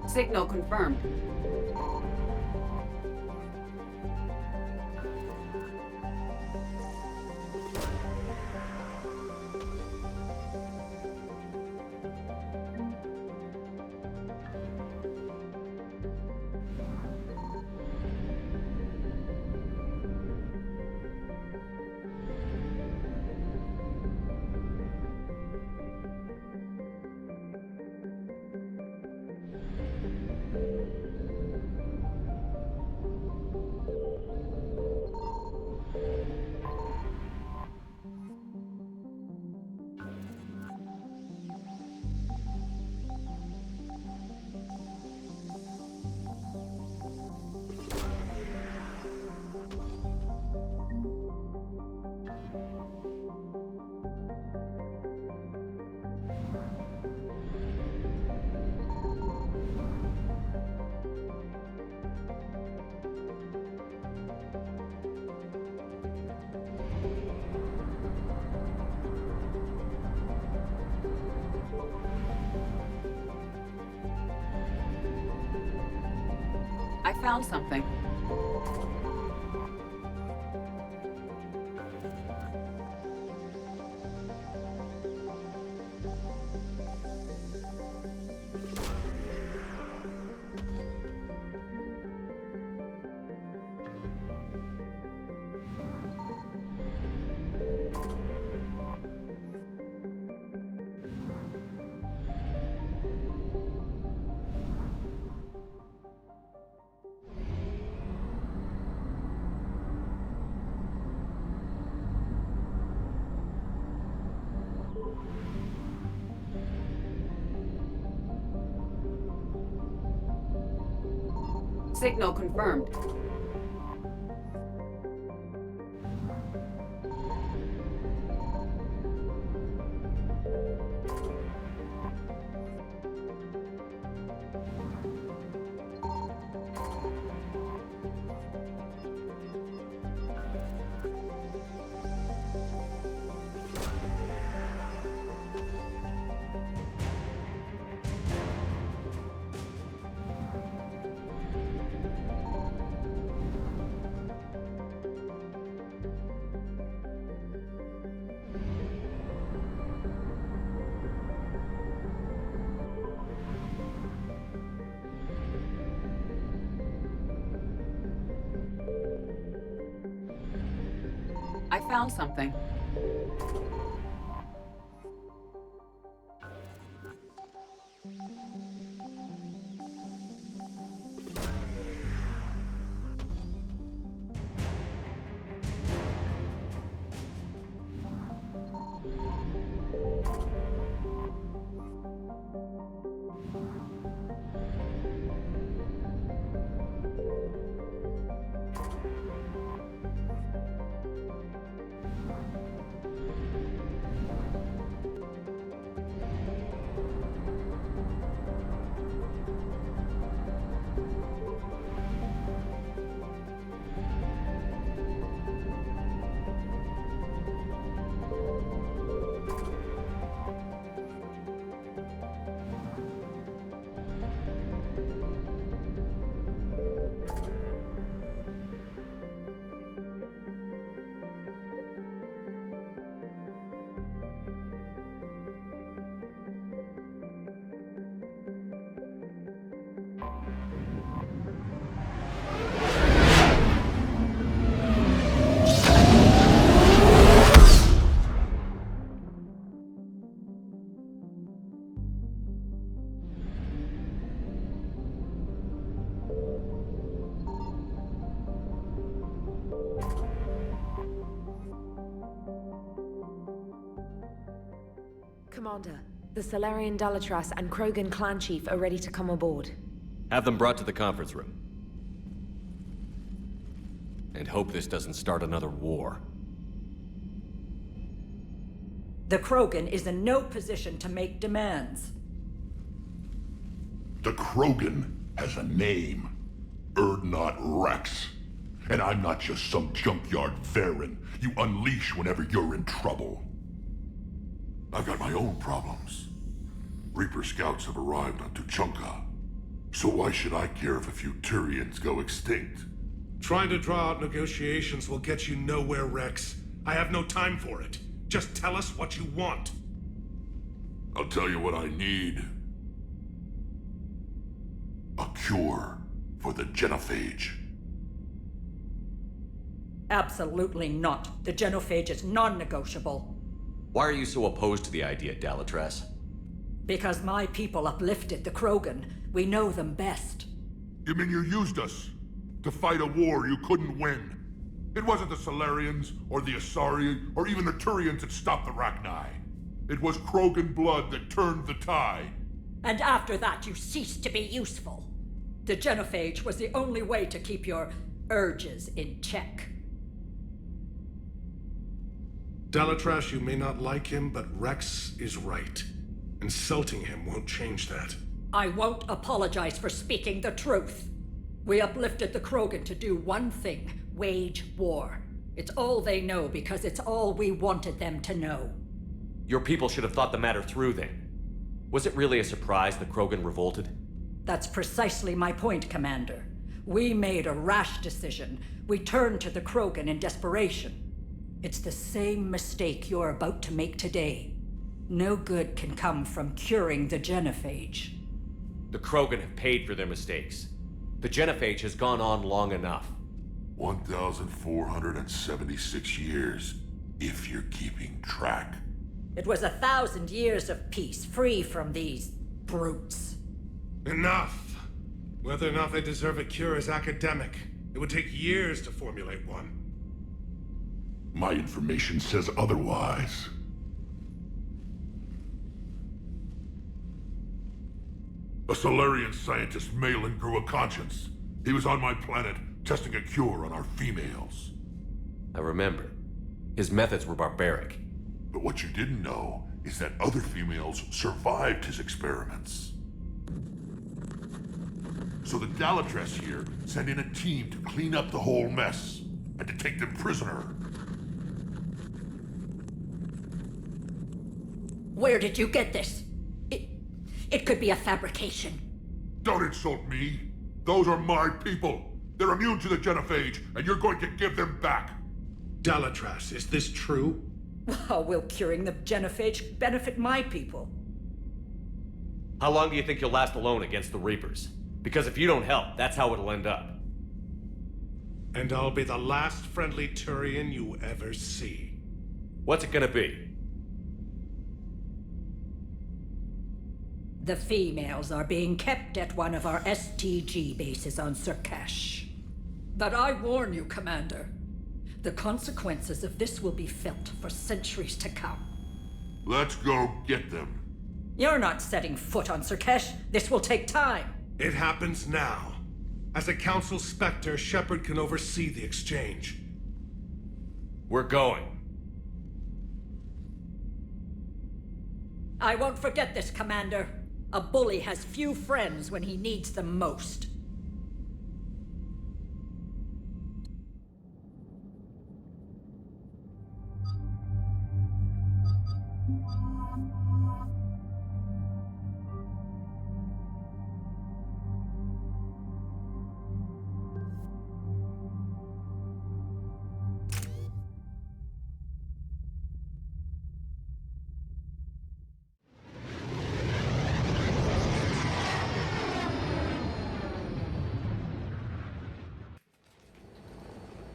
Signal confirmed. I found something. Signal confirmed. I found something. Commander, the Salarian Dalatras and Krogan clan chief are ready to come aboard. Have them brought to the conference room. And hope this doesn't start another war. The Krogan is in no position to make demands. The Krogan has a name. Urdnot Rex. And I'm not just some junkyard Varen you unleash whenever you're in trouble. I've got my own problems. Reaper scouts have arrived on Tuchanka. So why should I care if a few Turians go extinct? Trying to draw out negotiations will get you nowhere, Rex. I have no time for it. Just tell us what you want. I'll tell you what I need. A cure for the genophage. Absolutely not. The genophage is non-negotiable. Why are you so opposed to the idea, Dalatras? Because my people uplifted the Krogan. We know them best. You mean you used us to fight a war you couldn't win? It wasn't the Solarians, or the Asari, or even the Turians that stopped the Rachni. It was Krogan blood that turned the tide. And after that, you ceased to be useful. The genophage was the only way to keep your urges in check. Dalatras, you may not like him, but Rex is right. Insulting him won't change that. I won't apologize for speaking the truth. We uplifted the Krogan to do one thing: wage war. It's all they know because it's all we wanted them to know. Your people should have thought the matter through then. Was it really a surprise the Krogan revolted? That's precisely my point, Commander. We made a rash decision. We turned to the Krogan in desperation. It's the same mistake you're about to make today. No good can come from curing the genophage. The Krogan have paid for their mistakes. The genophage has gone on long enough. 1,476 years, if you're keeping track. It was 1,000 years of peace, free from these brutes. Enough! Whether or not they deserve a cure is academic. It would take years to formulate one. My information says otherwise. A Solarian scientist, Malin, grew a conscience. He was on my planet, testing a cure on our females. I remember. His methods were barbaric. But what you didn't know is that other females survived his experiments. So the Dalatras here sent in a team to clean up the whole mess, and to take them prisoner. Where did you get this? It could be a fabrication. Don't insult me. Those are my people. They're immune to the genophage, and you're going to give them back. Dalatras, is this true? How will curing the genophage benefit my people? How long do you think you'll last alone against the Reapers? Because if you don't help, that's how it'll end up. And I'll be the last friendly Turian you ever see. What's it gonna be? The females are being kept at one of our STG bases on Surkash. But I warn you, Commander. The consequences of this will be felt for centuries to come. Let's go get them. You're not setting foot on Surkash. This will take time. It happens now. As a Council Spectre, Shepard can oversee the exchange. We're going. I won't forget this, Commander. A bully has few friends when he needs them most.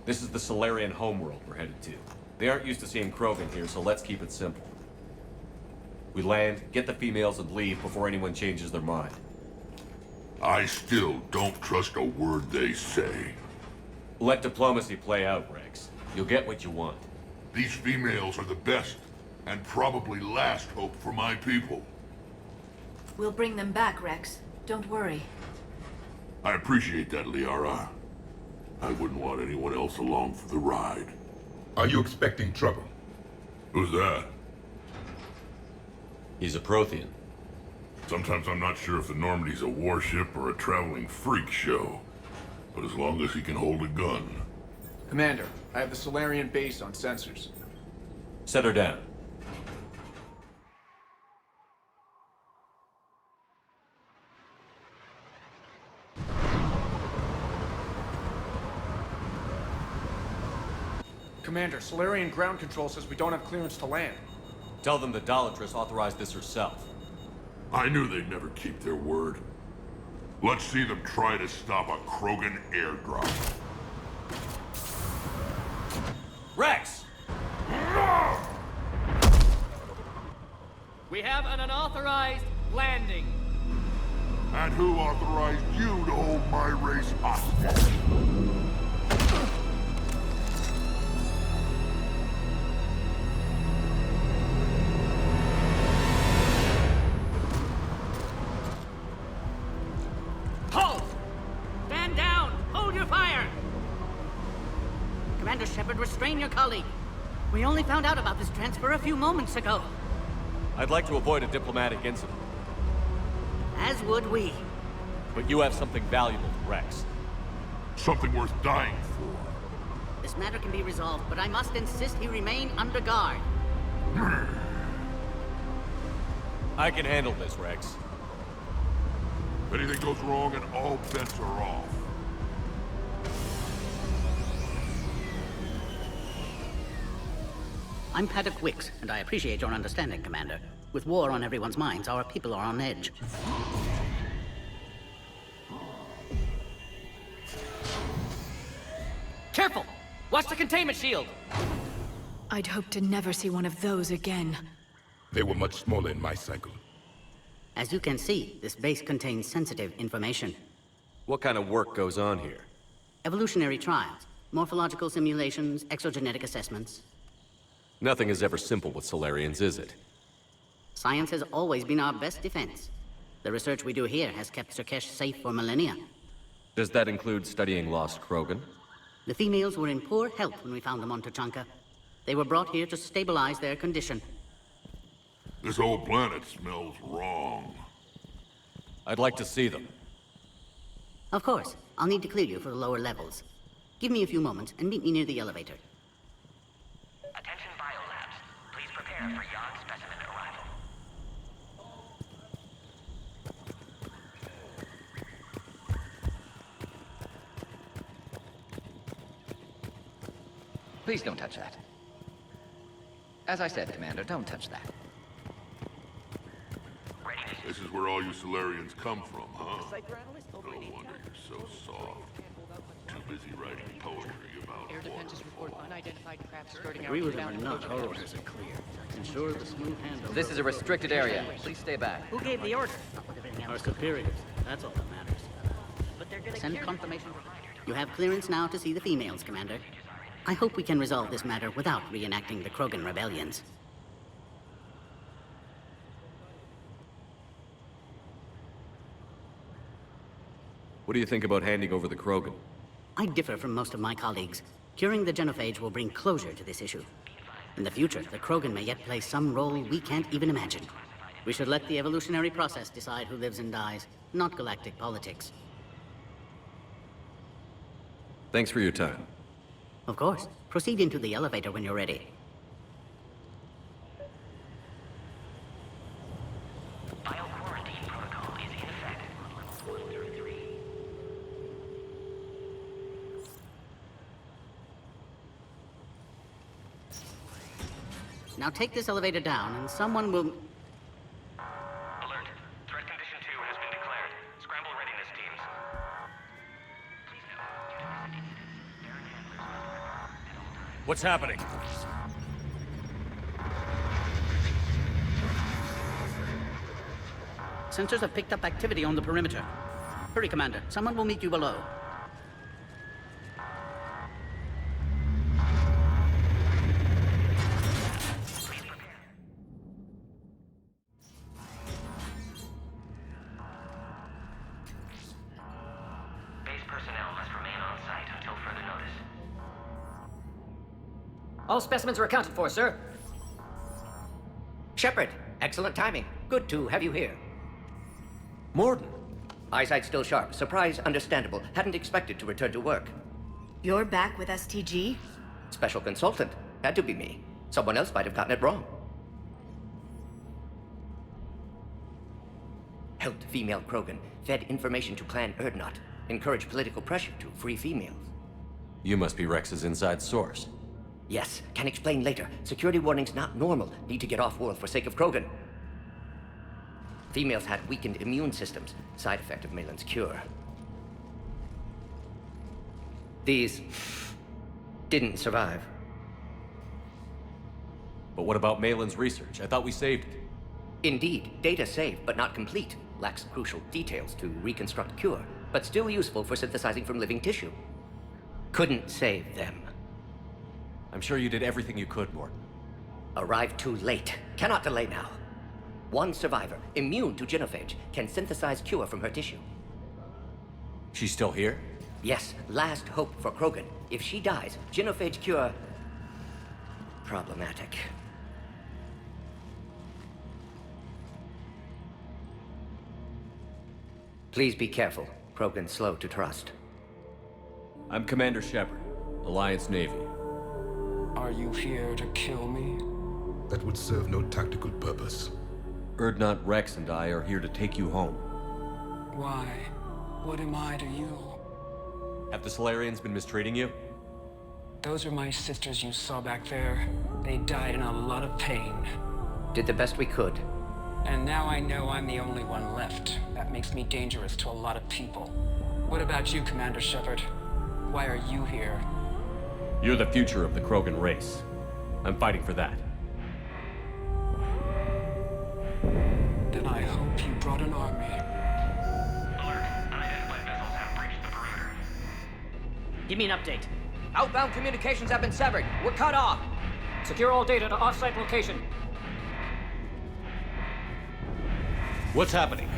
This is the Solarian homeworld we're headed to. They aren't used to seeing Krogan here, so let's keep it simple. We land, get the females, and leave before anyone changes their mind. I still don't trust a word they say. Let diplomacy play out, Rex. You'll get what you want. These females are the best, and probably last hope for my people. We'll bring them back, Rex. Don't worry. I appreciate that, Liara. I wouldn't want anyone else along for the ride. Are you expecting trouble? Who's that? He's a Prothean. Sometimes I'm not sure if the Normandy's a warship or a traveling freak show. But as long as he can hold a gun. Commander, I have the Solarian base on sensors. Set her down. Commander, Solarian ground control says we don't have clearance to land. Tell them the Dolatress authorized this herself. I knew they'd never keep their word. Let's see them try to stop a Krogan airdrop. Rex! We have an unauthorized landing. And who authorized you to hold my race hostage? Halt! Stand down! Hold your fire! Commander Shepard, restrain your colleague. We only found out about this transfer a few moments ago. I'd like to avoid a diplomatic incident, As would we. but you have something valuable to Rex. Something worth dying for. This matter can be resolved, but I must insist he remain under guard. I can handle this, Rex. If anything goes wrong, and all bets are off. I'm Paddock Wicks, and I appreciate your understanding, Commander. With war on everyone's minds, our people are on edge. Careful! Watch the containment shield! I'd hope to never see one of those again. They were much smaller in my cycle. As you can see, this base contains sensitive information. What kind of work goes on here? Evolutionary trials, morphological simulations, exogenetic assessments. Nothing is ever simple with Solarians, is it? Science has always been our best defense. The research we do here has kept Surkesh safe for millennia. Does that include studying lost Krogan? The females were in poor health when we found them on Tuchanka. They were brought here to stabilize their condition. This whole planet smells wrong. I'd like to see them. Of course, I'll need to clear you for the lower levels. Give me a few moments and meet me near the elevator. Attention biolabs. Please prepare for yacht specimen arrival. Please don't touch that. As I said, Commander, don't touch that. This is where all you Solarians come from, huh? No wonder you're so soft. Too busy writing poetry about Air defenses report unidentified craft skirting Agree with them or not, ensure the smooth handover. This is a restricted area. Please stay back. Who gave the order? Our superiors. That's all that matters. But they're gonna send confirmation. You have clearance now to see the females, Commander. I hope we can resolve this matter without reenacting the Krogan rebellions. What do you think about handing over the Krogan? I differ from most of my colleagues. Curing the genophage will bring closure to this issue. In the future, the Krogan may yet play some role we can't even imagine. We should let the evolutionary process decide who lives and dies, not galactic politics. Thanks for your time. Of course. Proceed into the elevator when you're ready. Bio-quarantine protocol is in effect. Level 133. Now take this elevator down and someone will... Alert. Threat condition 2 has been declared. Scramble readiness teams. Please note, due to this incident, Baron handlers must report at all times. What's happening? Sensors have picked up activity on the perimeter. Hurry, Commander. Someone will meet you below. Base personnel must remain on site until further notice. All specimens are accounted for, sir. Shepard, excellent timing. Good to have you here. Morden! Eyesight still sharp. Surprise understandable. Hadn't expected to return to work. You're back with STG? Special consultant. Had to be me. Someone else might have gotten it wrong. Helped female Krogan. Fed information to Clan Erdnot. Encouraged political pressure to free females. You must be Rex's inside source. Yes, can explain later. Security warnings not normal. Need to get off-world for sake of Krogan. Females had weakened immune systems. Side effect of Malin's cure. These didn't survive. But what about Malin's research? I thought we saved it. Indeed, data saved, but not complete. Lacks crucial details to reconstruct cure, but still useful for synthesizing from living tissue. Couldn't save them. I'm sure you did everything you could, Morton. Arrived too late. Cannot delay now. One survivor, immune to genophage, can synthesize cure from her tissue. She's still here? Yes, last hope for Krogan. If she dies, genophage cure... problematic. Please be careful. Krogan's slow to trust. I'm Commander Shepard, Alliance Navy. Are you here to kill me? That would serve no tactical purpose. Urdnot, Rex, and I are here to take you home. Why? What am I to you? Have the Solarians been mistreating you? Those are my sisters you saw back there. They died in a lot of pain. Did the best we could. And now I know I'm the only one left. That makes me dangerous to a lot of people. What about you, Commander Shepard? Why are you here? You're the future of the Krogan race. I'm fighting for that. Then I hope you brought an army. Alert. Unidentified vessels have breached the perimeter. Give me an update. Outbound communications have been severed. We're cut off. Secure all data to off-site location. What's happening?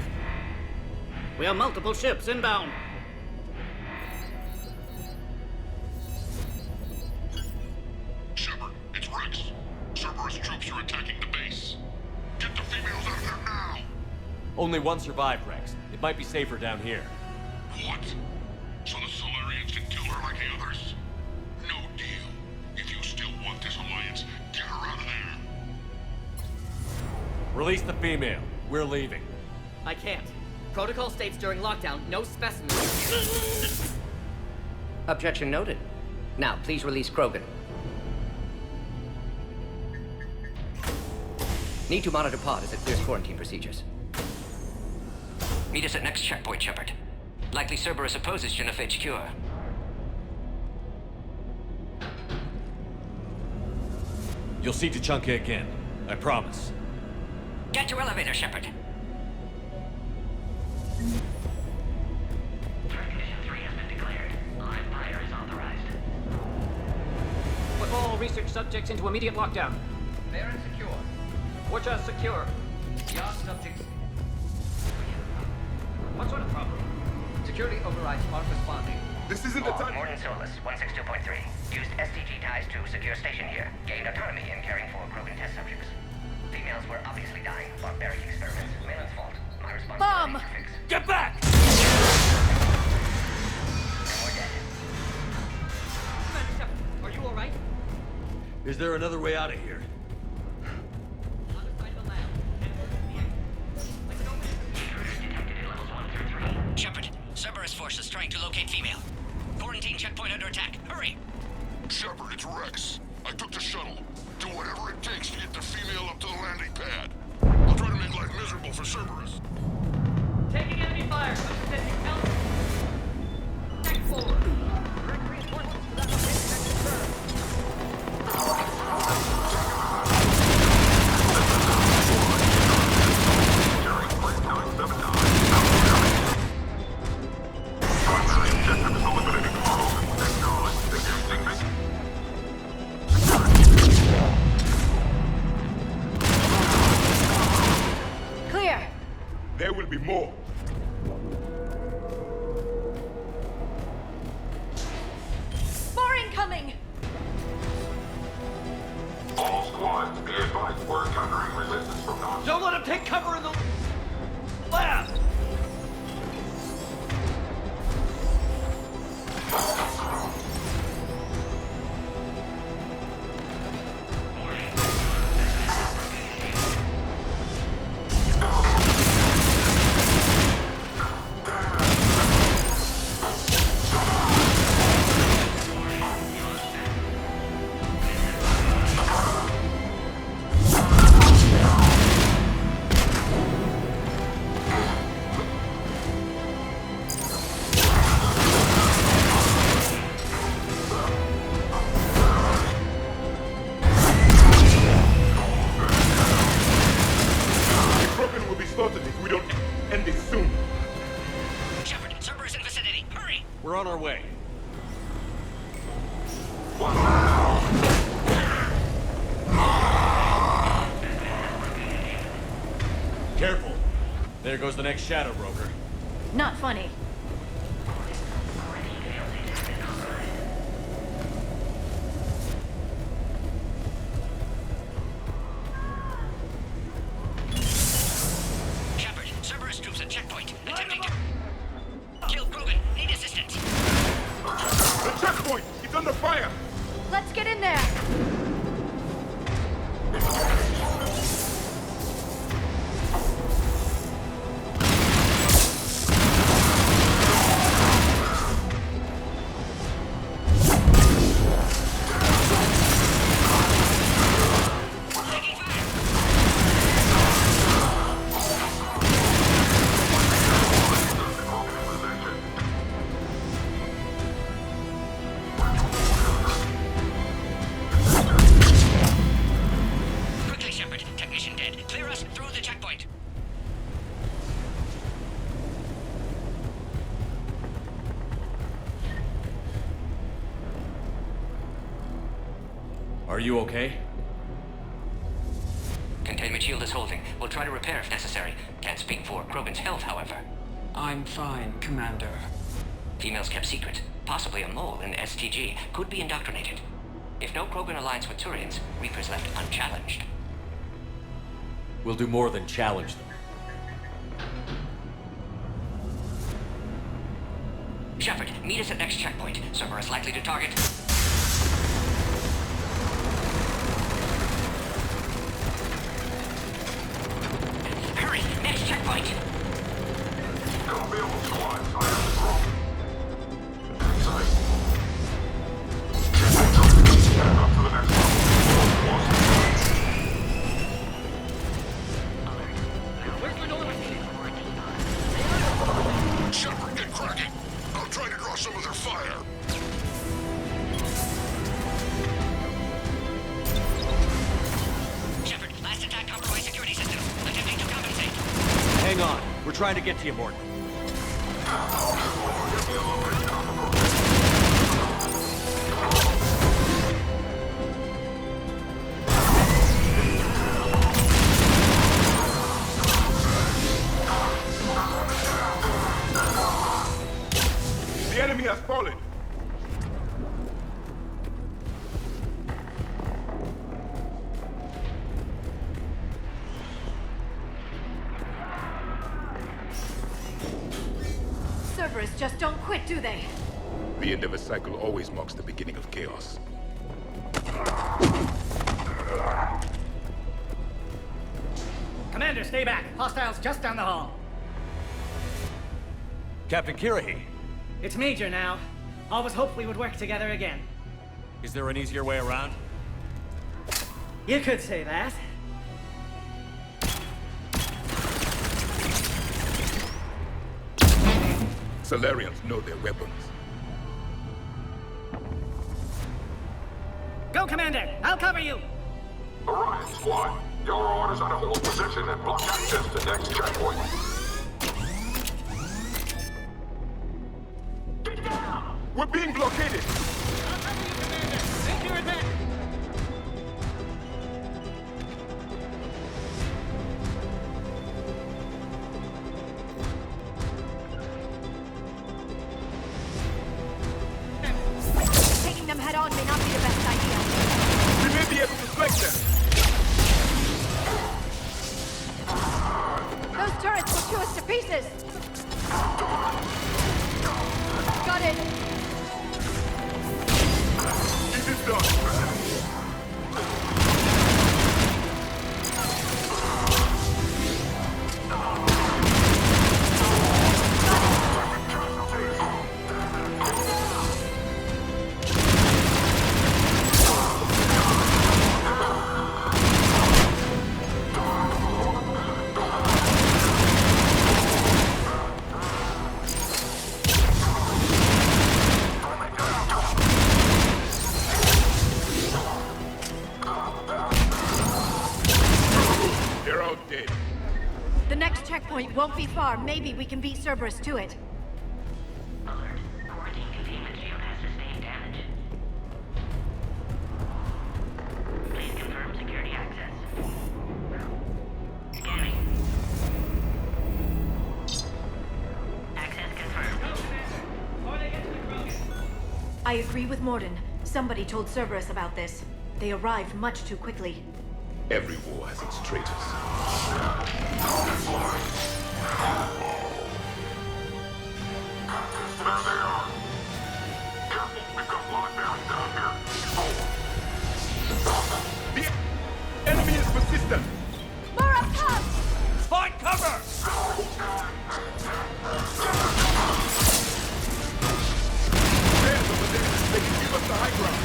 We have multiple ships inbound. Shepard, it's Rex. Cerberus troops are attacking the base. Get the females out of there now! Only one survived, Rex. It might be safer down here. What? So the Solarians can kill her like the others? No deal. If you still want this alliance, get her out of there. Release the female. We're leaving. I can't. Protocol states during lockdown, no specimens. Objection noted. Now, please release Krogan. Need to monitor pod as it clears quarantine procedures. Meet us at next checkpoint, Shepard. Likely Cerberus opposes genophage cure. You'll see Tuchanka again. I promise. Get your elevator, Shepard. Threat condition 3 has been declared. Live fire is authorized. Put all research subjects into immediate lockdown. They're insecure. Which are secure. Beyond subjects. What sort of problem? Security overrides aren't responding. This isn't the time. Morton Solus, 162.3. Used STG ties to secure station here. Gained autonomy in caring for Krogan test subjects. Females were obviously dying. Barbaric experiments. Malin's fault. My responsibility to fix. Get back! And we're dead. Commander Shepard, are you alright? Is there another way out of here? Other side of the lab. Let's go. Intruders detected at levels 1 through 3. Shepard, Cerberus forces trying to locate female. Quarantine checkpoint under attack. Hurry! Shepard, it's Rex. I took the shuttle. Do whatever it takes to get the female up to the landing pad. I'll try to make life miserable for Cerberus. Taking enemy fire. Sending help. Check forward. Direct reinforcements to that location and confirmed. Clear! There will be more. More incoming! All squads, be advised we're encountering resistance from non- Don't let him take cover in the lab! soon. Shepard, Cerberus in vicinity. Hurry! We're on our way. Careful. There goes the next Shadow Broker. Not funny. Shepard, Cerberus troops at checkpoint. Attempting to kill Krogan. Need assistance. The checkpoint! It's under fire! Let's get in there! Quickly, Shepard. Technician dead. Clear us through the checkpoint. Are you okay? Containment shield is holding. We'll try to repair if necessary. Can't speak for Krogan's health, however. I'm fine, Commander. Females kept secret. Possibly a mole in STG. Could be indoctrinated. If no Krogan alliance with Turians, Reapers left unchallenged. We'll do more than challenge them. Shepard, meet us at next checkpoint. Cerberus likely to target. Hurry! Next checkpoint! Shepard, get cracking! I'll try to draw some of their fire! Shepard, last attack compromised security system. Attempting to compensate. Hang on. We're trying to get to you, Morton. The enemy has fallen! Cerberus just don't quit, do they? The end of a cycle always marks the beginning of chaos. Commander, stay back. Hostiles just down the hall. Captain Kirahi, It's Major now. Always hoped we would work together again. is there an easier way around? You could say that. Salarians know their weapons. Go, Commander! I'll cover you! Orion Squad, your orders are to hold position and block access to next checkpoint. Get down! We're being blockaded! I'll cover you, Commander! Make your attack! Taking them head on may not be the best idea. We may be able to flank them! Those turrets will chew us to pieces! Got it! Get this done! won't be far. Maybe we can beat Cerberus to it. Alert. Quarantine containment shield has sustained damage. Please confirm security access. Scanning. Access confirmed. I agree with Morden. Somebody told Cerberus about this. They arrived much too quickly. Every war has its traitors. The enemy is persistent. More up top! Find cover! Hands over there. They can give us the high ground.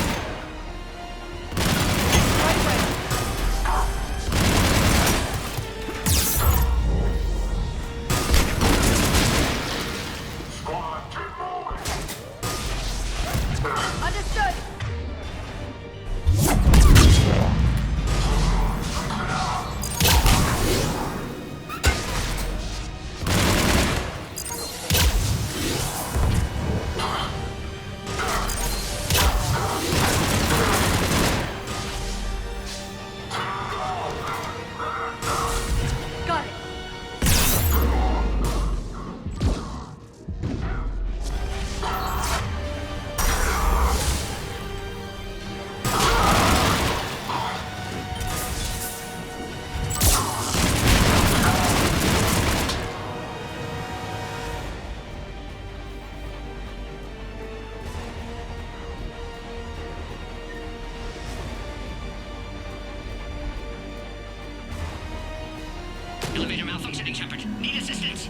Understood! Got it! Elevator malfunctioning, Shepard. Need assistance.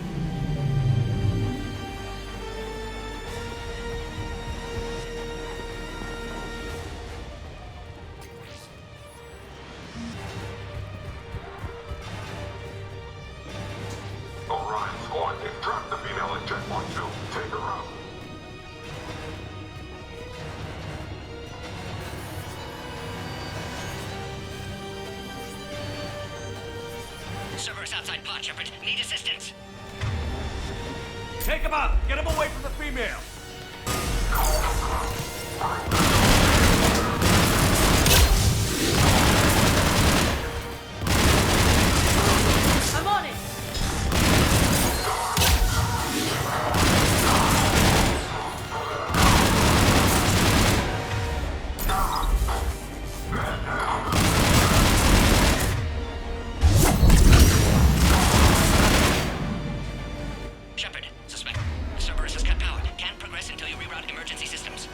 Orion squad, they've trapped the female in checkpoint 2. Take her out. Cerberus outside pod, Shepard. Need assistance. Take him out! Get him away from the female! I'm on it! Shepard, suspect. Cerberus has cut power. Can't progress until you reroute emergency systems.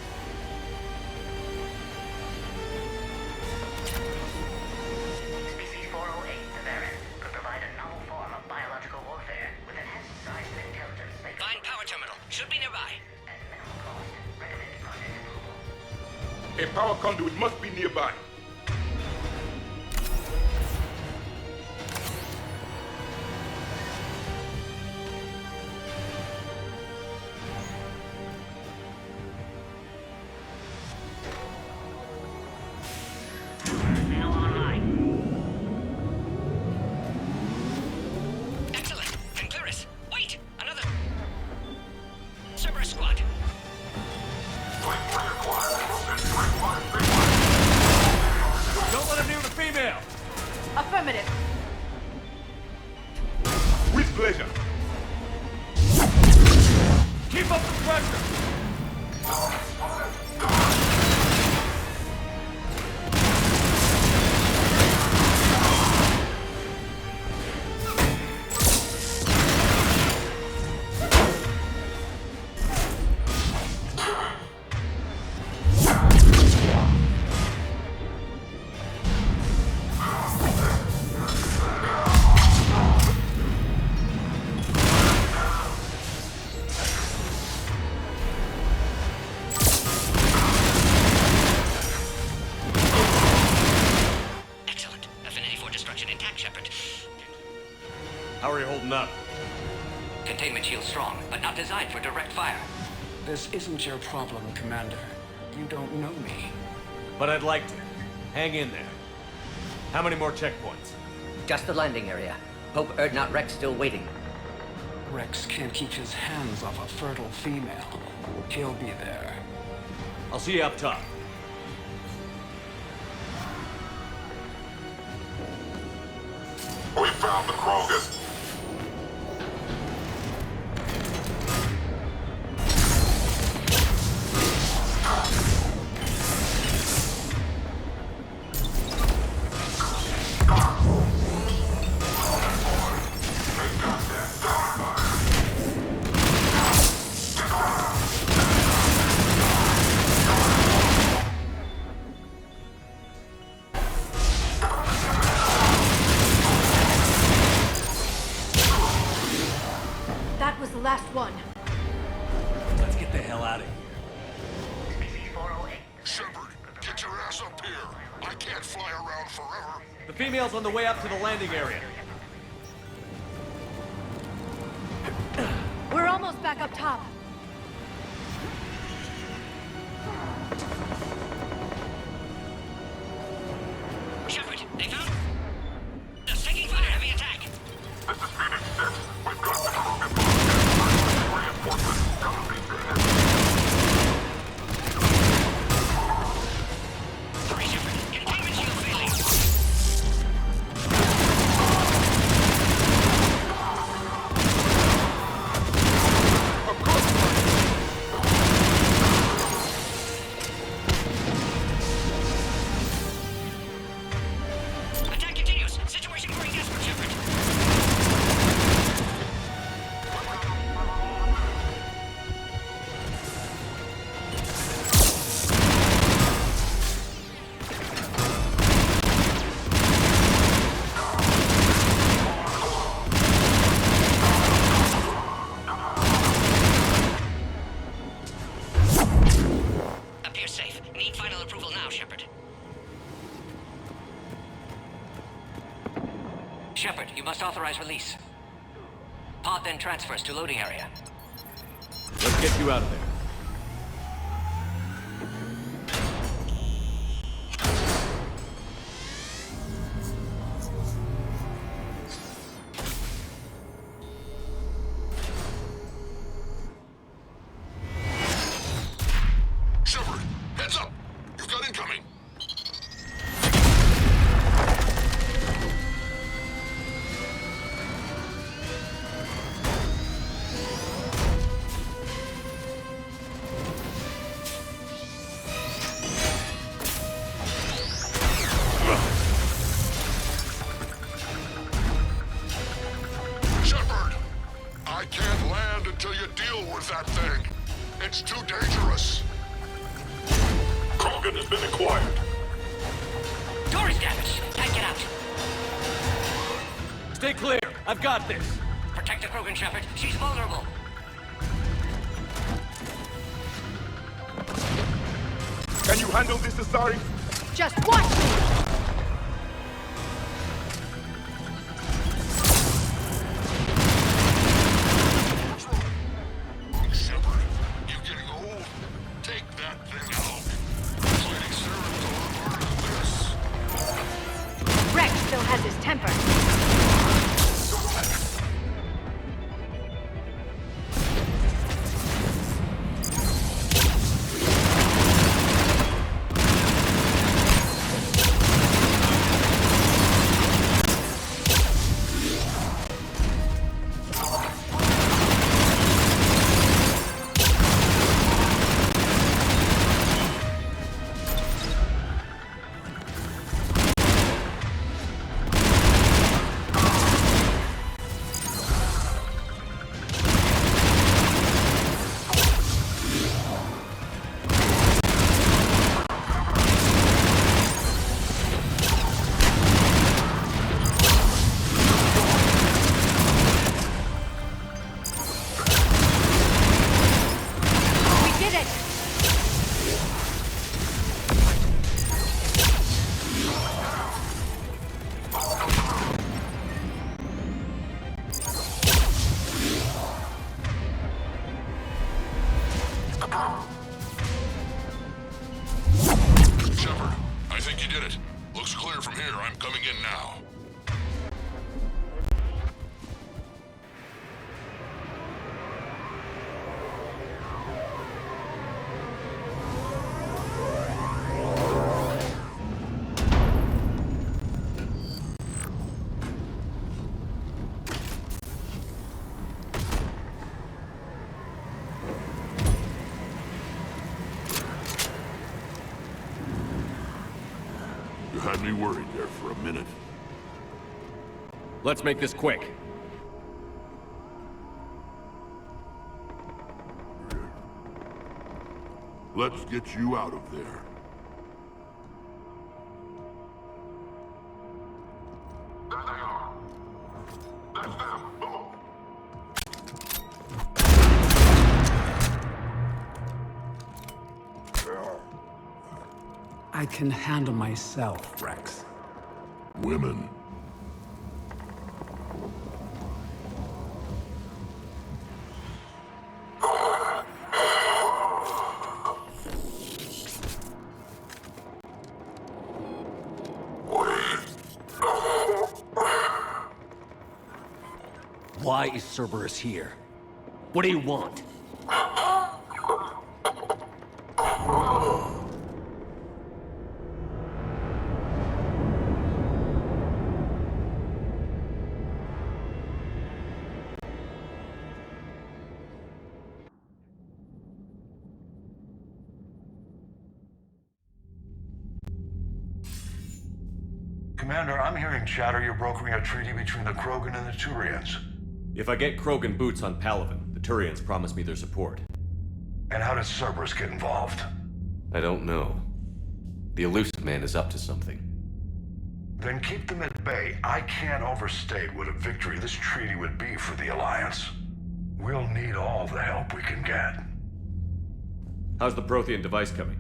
Species 408, the variant, could provide a novel form of biological warfare with enhanced size and intelligence. Find power terminal. Should be nearby. At minimal cost. Recommended project approval. A power conduit must be nearby. Now online. Excellent. Can clear us. Wait! Another... Cerberus squad. Don't let him near the female! Affirmative. With pleasure. Keep up the pressure! How are you holding up? Containment shield strong, but not designed for direct fire. This isn't your problem, Commander. You don't know me. But I'd like to. Hang in there. How many more checkpoints? Just the landing area. Hope Erdnot Rex still waiting. Rex can't keep his hands off a fertile female. He'll be there. I'll see you up top. We found the Krogan. That was the last one. Let's get the hell out of here. Shepard, get your ass up here. I can't fly around forever. The female's on the way up to the landing area. We're almost back up top. Shepard, they found... They're taking fire. Heavy attack. This is Phoenix 6. We've got the Krogan. Reinforcements coming beat the head. Sorry, Shepard. Containment shield failing. Attack continues. Situation growing desperate, Shepard. Appears safe. Need final approval now, Shepard. Shepard, you must authorize release. Pod then transfers to loading area. Let's get you out of there. Shepard, heads up. You've got incoming. Shepard, I can't land until you deal with that thing. It's too dangerous. Krogan has been acquired. Door is damaged. Can't get out. Stay clear. I've got this. Protect the Krogan, Shepard. She's vulnerable. Can you handle this, Asari? Just watch me! Shepard, you getting old? Take that thing out. Fighting Cerebral are harder than this. Rex still has his temper. Had me worried there for a minute. Let's make this quick. Let's get you out of there. There they are. That's them. I can handle myself, Rex. Women. Why is Cerberus here? What do you want? Commander, I'm hearing chatter you're brokering a treaty between the Krogan and the Turians. If I get Krogan boots on Palaven, the Turians promise me their support. And how does Cerberus get involved? I don't know. The Elusive Man is up to something. Then keep them at bay. I can't overstate what a victory this treaty would be for the Alliance. We'll need all the help we can get. How's the Prothean device coming?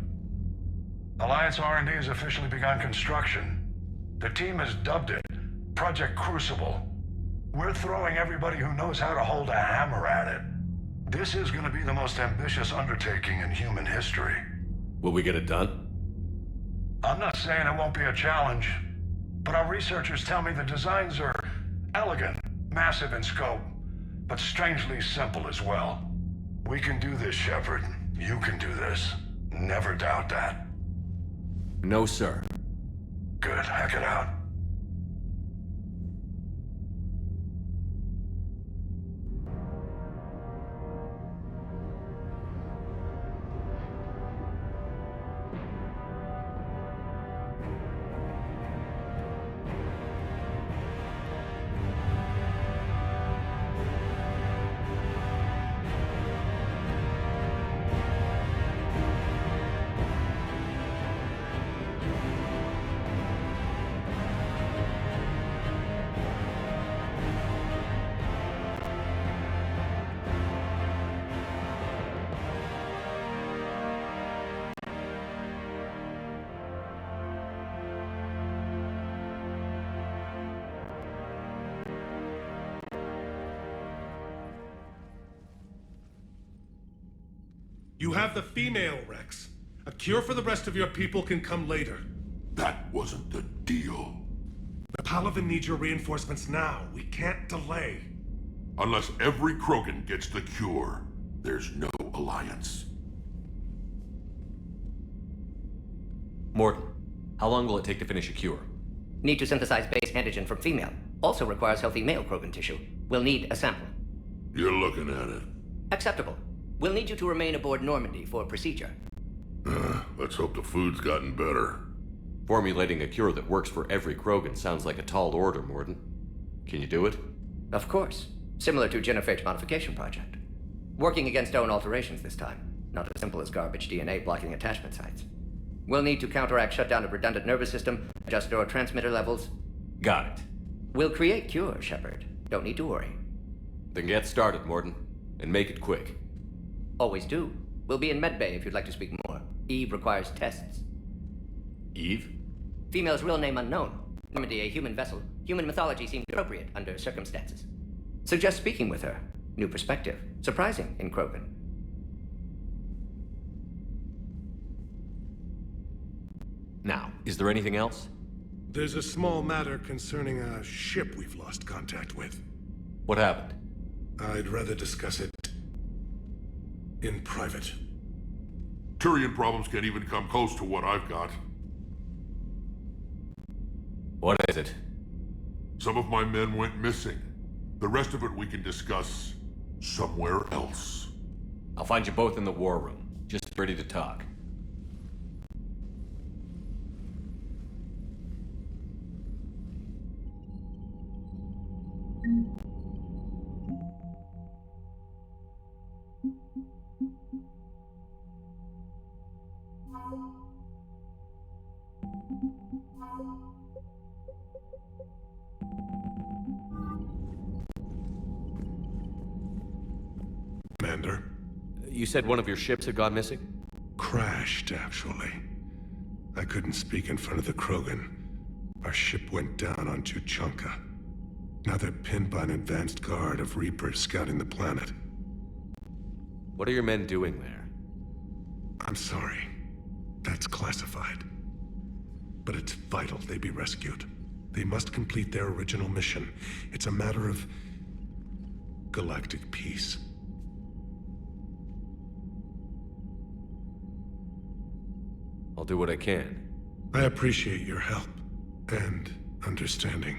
Alliance R&D has officially begun construction. The team has dubbed it Project Crucible. We're throwing everybody who knows how to hold a hammer at it. This is going to be the most ambitious undertaking in human history. Will we get it done? I'm not saying it won't be a challenge, but our researchers tell me the designs are elegant, massive in scope, but strangely simple as well. We can do this, Shepard. You can do this. Never doubt that. No, sir. Good. Hack it out. You have the female, Rex. A cure for the rest of your people can come later. That wasn't the deal. The Palaven needs your reinforcements now. We can't delay. Unless every Krogan gets the cure, there's no alliance. Morton, how long will it take to finish a cure? Need to synthesize base antigen from female. Also requires healthy male Krogan tissue. We'll need a sample. You're looking at it. Acceptable. We'll need you to remain aboard Normandy for procedure. Let's hope the food's gotten better. Formulating a cure that works for every Krogan sounds like a tall order, Morton. Can you do it? Of course. Similar to genophage modification project. Working against own alterations this time. Not as simple as garbage DNA blocking attachment sites. We'll need to counteract shutdown of redundant nervous system, adjust neurotransmitter levels. Got it. We'll create cure, Shepard. Don't need to worry. Then get started, Morton. And make it quick. Always do. We'll be in medbay if you'd like to speak more. Eve requires tests. Eve? Female's real name unknown. Normandy, a human vessel. Human mythology seemed appropriate under circumstances. Suggest speaking with her. New perspective. Surprising in Krogan. Now, is there anything else? There's a small matter concerning a ship we've lost contact with. What happened? I'd rather discuss it in private. Turian problems can't even come close to what I've got. What is it? Some of my men went missing. The rest of it we can discuss somewhere else. I'll find you both in the war room. Just ready to talk. You said one of your ships had gone missing? Crashed, actually. I couldn't speak in front of the Krogan. Our ship went down on Tuchanka. Now they're pinned by an advanced guard of Reapers scouting the planet. What are your men doing there? I'm sorry. That's classified. But it's vital they be rescued. They must complete their original mission. It's a matter of galactic peace. I'll do what I can. I appreciate your help and understanding.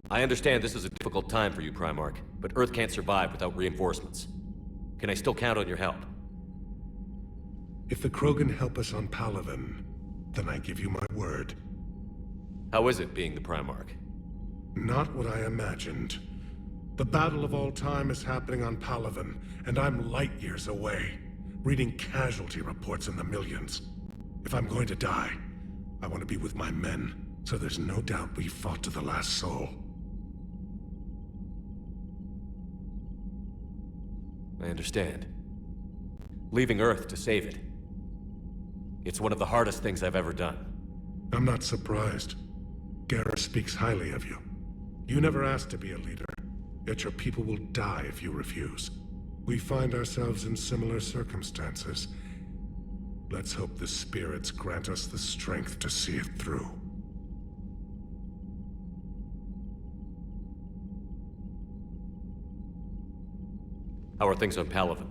I understand this is a difficult time for you, Primarch, but Earth can't survive without reinforcements. Can I still count on your help? If the Krogan help us on Palaven, then I give you my word. How is it being the Primarch? Not what I imagined. The battle of all time is happening on Palaven, and I'm light years away, reading casualty reports in the millions. If I'm going to die, I want to be with my men, so there's no doubt we fought to the last soul. I understand. Leaving Earth to save it. It's one of the hardest things I've ever done. I'm not surprised. Garrus speaks highly of you. You never asked to be a leader, yet your people will die if you refuse. We find ourselves in similar circumstances. Let's hope the spirits grant us the strength to see it through. How are things on Palaven?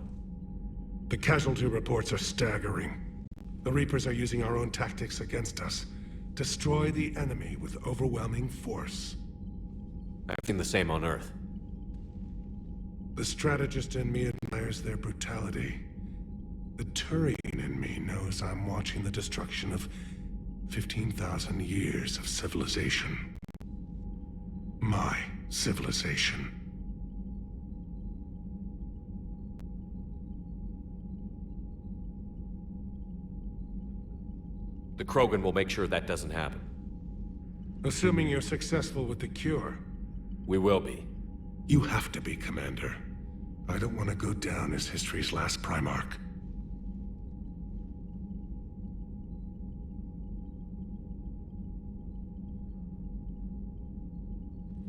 The casualty reports are staggering. The Reapers are using our own tactics against us. Destroy the enemy with overwhelming force. I've seen the same on Earth. The strategist in me admires their brutality. The Turian in me knows I'm watching the destruction of 15,000 years of civilization. My civilization. The Krogan will make sure that doesn't happen. Assuming you're successful with the cure. We will be. You have to be, Commander. I don't want to go down as history's last Primarch.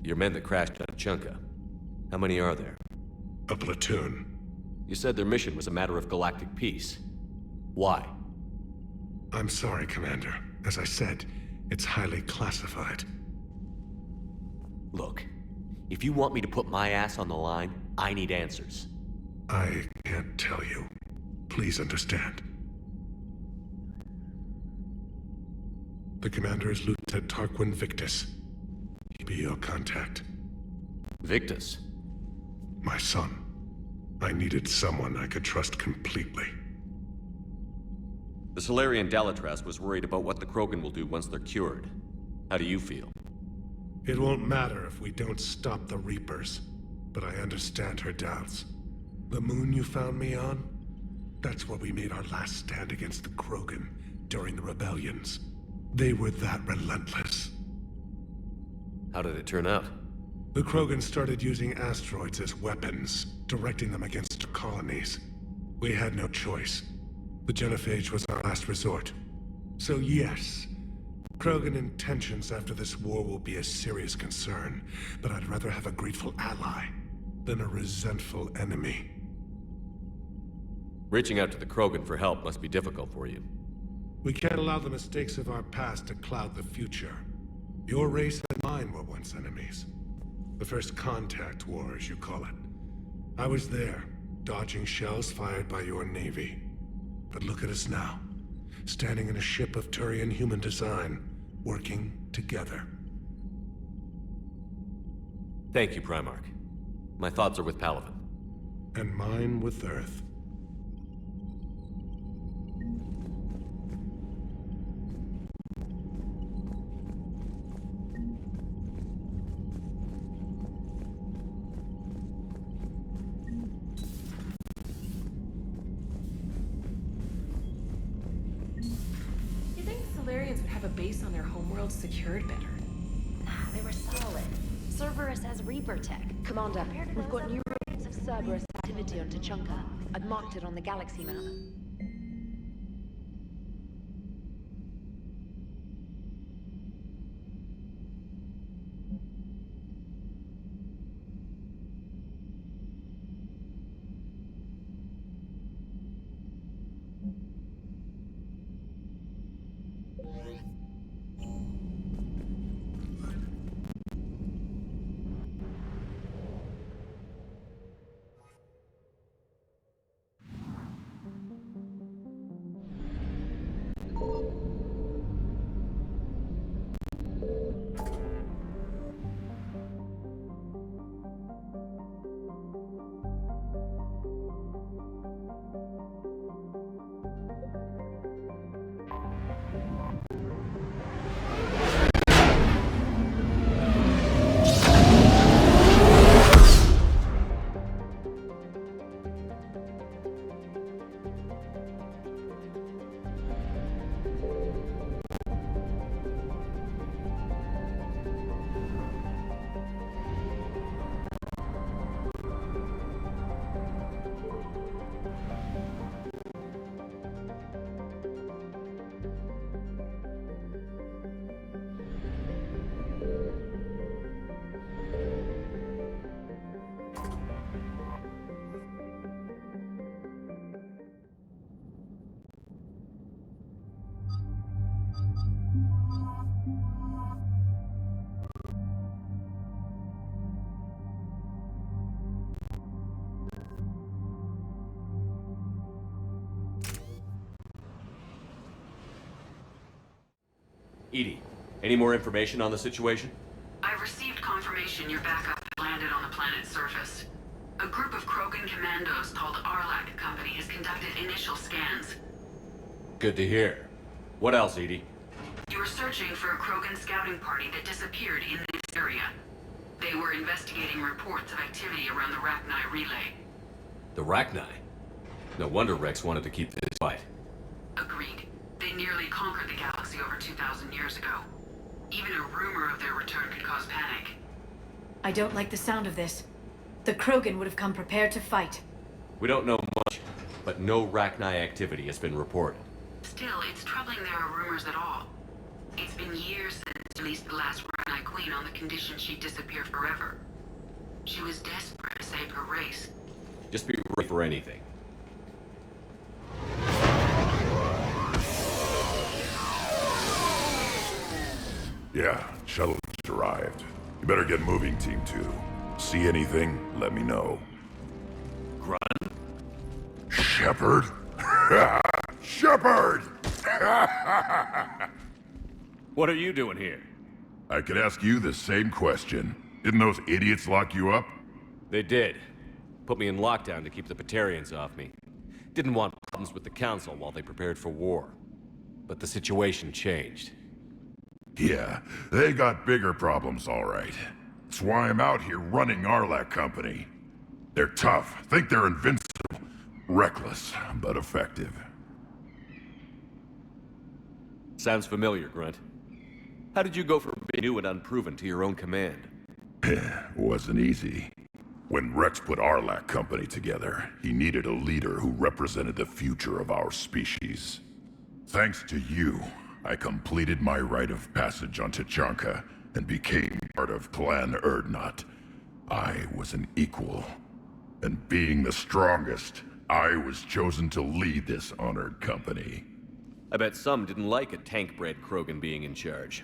Your men that crashed on Chunka. How many are there? A platoon. You said their mission was a matter of galactic peace. Why? I'm sorry, Commander. As I said, it's highly classified. Look, if you want me to put my ass on the line, I need answers. I can't tell you. Please understand. The commander is Lieutenant Tarquin Victus. He be your contact. Victus? My son. I needed someone I could trust completely. The Salarian Dalatras was worried about what the Krogan will do once they're cured. How do you feel? It won't matter if we don't stop the Reapers, but I understand her doubts. The moon you found me on? That's where we made our last stand against the Krogan during the rebellions. They were that relentless. How did it turn out? The Krogan started using asteroids as weapons, directing them against our colonies. We had no choice. The genophage was our last resort. So yes, Krogan intentions after this war will be a serious concern, but I'd rather have a grateful ally than a resentful enemy. Reaching out to the Krogan for help must be difficult for you. We can't allow the mistakes of our past to cloud the future. Your race and mine were once enemies. The first contact war, as you call it. I was there, dodging shells fired by your navy. But look at us now, standing in a ship of Turian human design, working together. Thank you, Primarch. My thoughts are with Palaven. And mine with Earth. Base on their homeworld secured better. Nah, they were solid. Cerberus has Reaper tech. Commander, we've got new reports of Cerberus activity on Tuchanka. I'd marked it on the galaxy map. Edie, any more information on the situation? I've received confirmation your backup landed on the planet's surface. A group of Krogan commandos called Arlac Company has conducted initial scans. Good to hear. What else, Edie? You were searching for a Krogan scouting party that disappeared in this area. They were investigating reports of activity around the Rachni relay. The Rachni? No wonder Rex wanted to keep this fight. Agreed. They nearly conquered the galaxy over 2,000 years ago. Even a rumor of their return could cause panic. I don't like the sound of this. The Krogan would have come prepared to fight. We don't know much, but no Rachni activity has been reported. Still, it's troubling there are rumors at all. It's been years since they released the last Rachni Queen on the condition she'd disappear forever. She was desperate to save her race. Just be ready for anything. Yeah, shuttle just arrived. You better get moving, Team 2. See anything, let me know. Grunt? Shepard? Shepard! What are you doing here? I could ask you the same question. Didn't those idiots lock you up? They did. Put me in lockdown to keep the Batarians off me. Didn't want problems with the Council while they prepared for war. But the situation changed. Yeah, they got bigger problems, all right. That's why I'm out here running Arlac Company. They're tough, think they're invincible. Reckless, but effective. Sounds familiar, Grunt. How did you go from being new and unproven to your own command? Wasn't easy. When Rex put Arlac Company together, he needed a leader who represented the future of our species. Thanks to you, I completed my rite of passage on Tachanka and became part of Clan Urdnot. I was an equal. And being the strongest, I was chosen to lead this honored company. I bet some didn't like a tank-bred Krogan being in charge.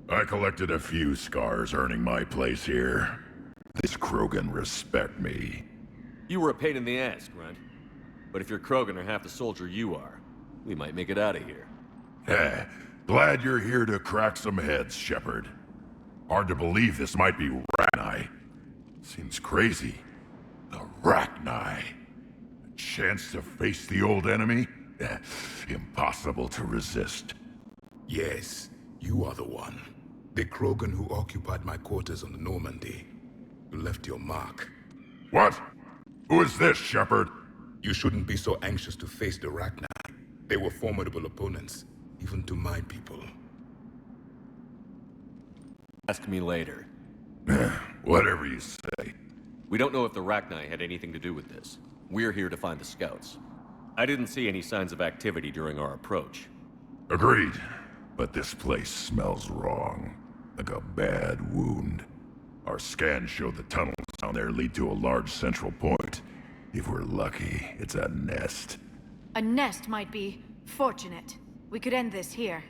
I collected a few scars earning my place here. This Krogan respect me. You were a pain in the ass, Grunt. But if your Krogan are half the soldier you are, we might make it out of here. Glad you're here to crack some heads, Shepard. Hard to believe this might be Rachni. Seems crazy. The Rachni. A chance to face the old enemy? Impossible to resist. Yes, you are the one. The Krogan who occupied my quarters on the Normandy. You left your mark. What? Who is this, Shepard? You shouldn't be so anxious to face the Rachni. They were formidable opponents, even to my people. Ask me later. Whatever you say. We don't know if the Rachni had anything to do with this. We're here to find the scouts. I didn't see any signs of activity during our approach. Agreed. But this place smells wrong. Like a bad wound. Our scans show the tunnels down there lead to a large central point. If we're lucky, it's a nest. A nest might be fortunate. We could end this here.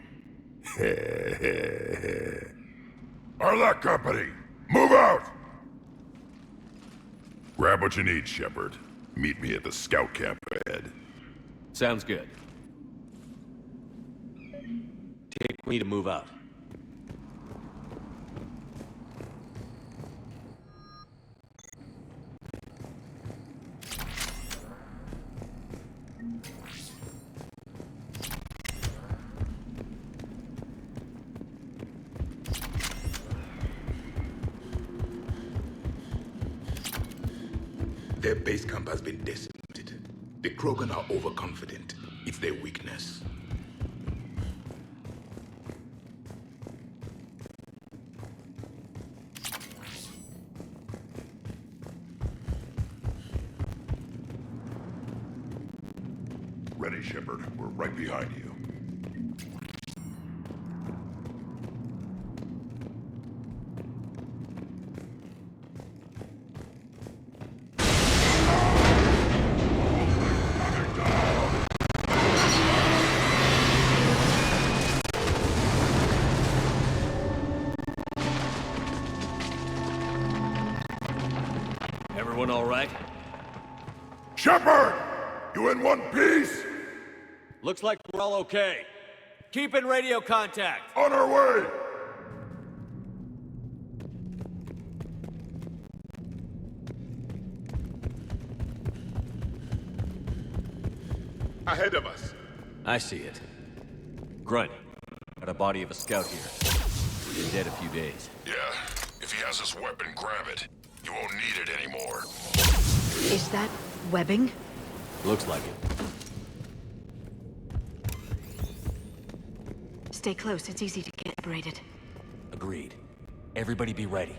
Arlec Company, move out! Grab what you need, Shepard. Meet me at the scout camp ahead. Sounds good. Take me to move out. Their base camp has been decimated. The Krogan are overconfident. It's their weakness. Ready, Shepard. We're right behind you. Everyone all right? Shepard! You in one piece? Looks like we're all okay. Keep in radio contact. On our way! Ahead of us. I see it. Grunt, got a body of a scout here. Been dead a few days. Yeah, if he has his weapon, grab it. You won't need it anymore. Is that webbing? Looks like it. Stay close, it's easy to get separated. Agreed. Everybody be ready.